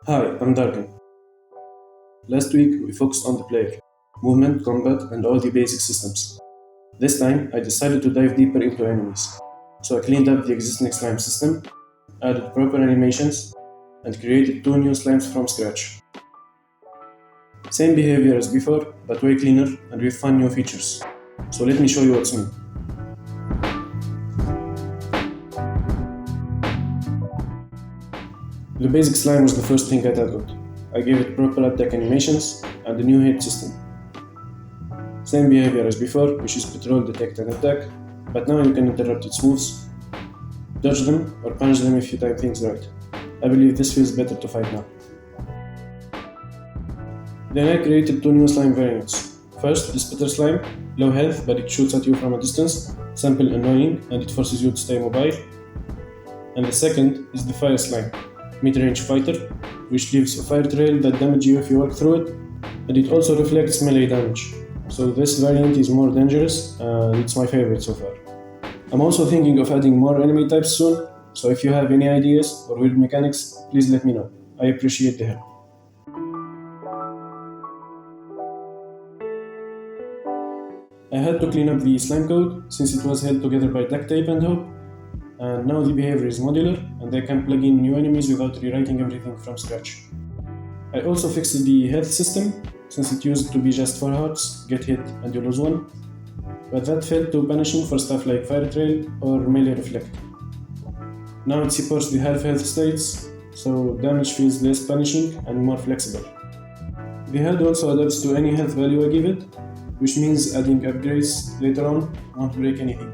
Hi, I'm Darkin. Last week we focused on the player, movement, combat, and all the basic systems. This time I decided to dive deeper into enemies. So I cleaned up the existing slime system, added proper animations, and created two new slimes from scratch. Same behavior as before, but way cleaner and with fun new features. So let me show you what's new. The basic slime was the first thing I tackled. I gave it proper attack animations and a new hit system. Same behavior as before, which is patrol, detect and attack, but now you can interrupt its moves, dodge them or punch them if you time things right. I believe this feels better to fight now. Then I created two new slime variants. First, the spitter slime, low health but it shoots at you from a distance, simple annoying and it forces you to stay mobile. And the second is the fire slime, mid-range fighter, which leaves a fire trail that damages you if you walk through it, and it also reflects melee damage. So this variant is more dangerous, and it's my favorite so far. I'm also thinking of adding more enemy types soon, so if you have any ideas or weird mechanics, please let me know. I appreciate the help. I had to clean up the slime code since it was held together by duct tape and hope, and now the behavior is modular and I can plug in new enemies without rewriting everything from scratch. I also fixed the health system since it used to be just 4 hearts, get hit and you lose 1, but that felt too punishing for stuff like fire trail or melee reflect. Now it supports the half health states, so damage feels less punishing and more flexible. The health also adapts to any health value I give it, which means adding upgrades later on won't break anything.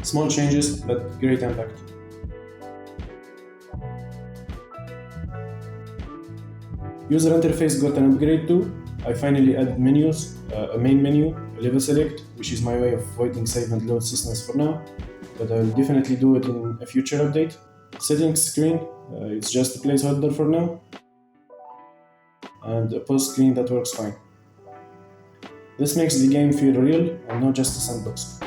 Small changes, but great impact. User interface got an upgrade too. I finally added menus, a main menu, a level select, which is my way of avoiding save and load systems for now, but I'll definitely do it in a future update. Settings screen, it's just a placeholder for now, and a pause screen that works fine. This makes the game feel real and not just a sandbox.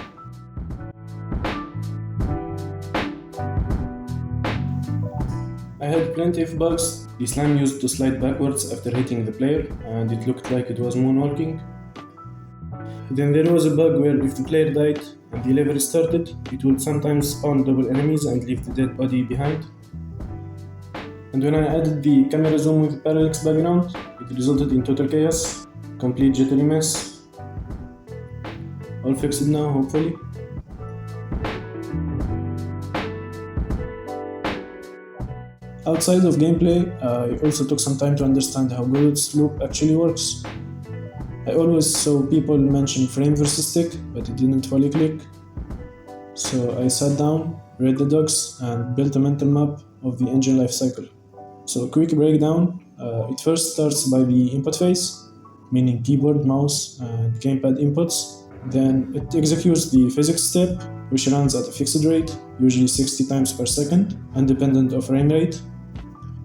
I had plenty of bugs. The slime used to slide backwards after hitting the player, and it looked like it was moonwalking. Then there was a bug where if the player died and the level restarted, it would sometimes spawn double enemies and leave the dead body behind. And when I added the camera zoom with Parallax background, it resulted in total chaos, complete jittery mess. All fixed now, hopefully. Outside of gameplay, I also took some time to understand how Godot's loop actually works. I always saw people mention frame versus tick, but it didn't fully click. So I sat down, read the docs, and built a mental map of the engine lifecycle. So a quick breakdown, it first starts by the input phase, meaning keyboard, mouse, and gamepad inputs. Then it executes the physics step, which runs at a fixed rate, usually 60 times per second, independent of frame rate.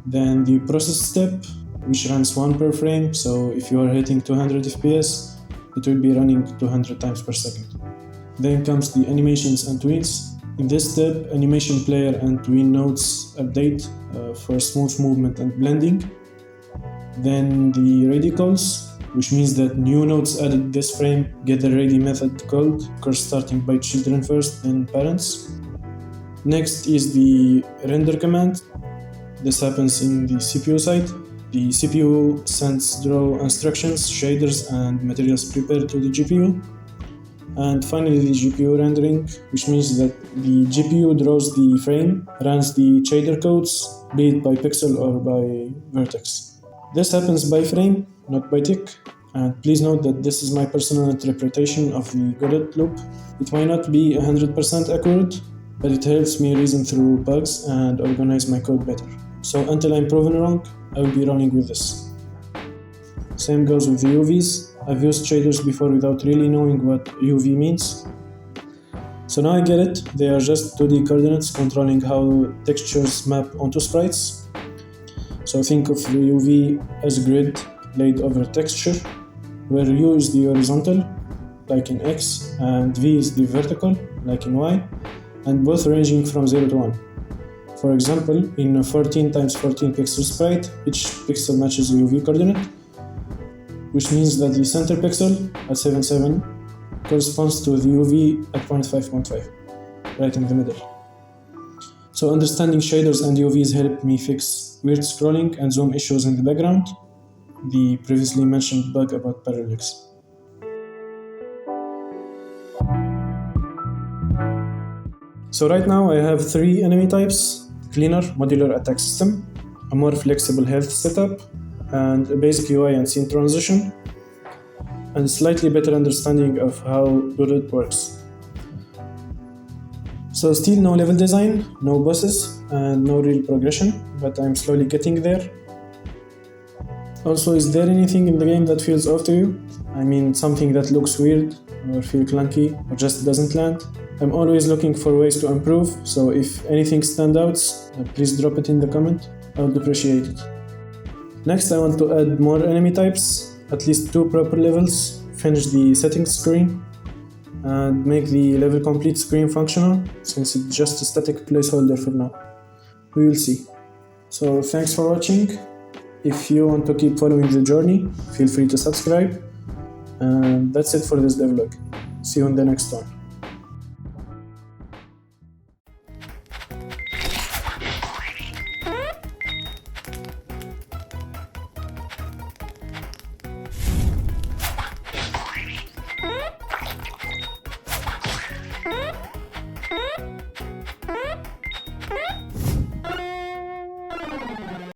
Then the process step, which runs 1 per frame, so if you are hitting 200 FPS, it will be running 200 times per second. Then comes the animations and tweens. In this step, animation player and tween nodes update for smooth movement and blending. Then the ready calls, which means that new nodes added this frame get the ready method called, of course starting by children first, then parents. Next is the render command. This happens in the CPU side. The CPU sends draw instructions, shaders, and materials prepared to the GPU. And finally the GPU rendering, which means that the GPU draws the frame, runs the shader codes, be it by pixel or by vertex. This happens by frame, not by tick. And please note that this is my personal interpretation of the Godot loop. It might not be 100% accurate, but it helps me reason through bugs and organize my code better. So until I'm proven wrong, I will be running with this. Same goes with the UVs. I've used shaders before without really knowing what UV means. So now I get it. They are just 2D coordinates controlling how textures map onto sprites. So think of the UV as a grid laid over a texture, where U is the horizontal, like in X, and V is the vertical, like in Y, and both ranging from 0 to 1. For example, in a 14 times 14 pixel sprite, each pixel matches a UV coordinate, which means that the center pixel at 7.7 corresponds to the UV at 0.5.5, right in the middle. So understanding shaders and UVs helped me fix weird scrolling and zoom issues in the background, the previously mentioned bug about Parallax. So right now I have 3 enemy types: cleaner, modular attack system, a more flexible health setup, and a basic UI and scene transition, and a slightly better understanding of how Godot works. So still no level design, no bosses, and no real progression, but I'm slowly getting there. Also, is there anything in the game that feels off to you? I mean, something that looks weird, or feel clunky, or just doesn't land? I'm always looking for ways to improve, so if anything stands out, please drop it in the comment. I would appreciate it. Next, I want to add more enemy types, at least 2 proper levels, finish the settings screen, and make the level complete screen functional, since it's just a static placeholder for now. We will see. So thanks for watching. If you want to keep following the journey, feel free to subscribe. And that's it for this devlog. See you in the next one.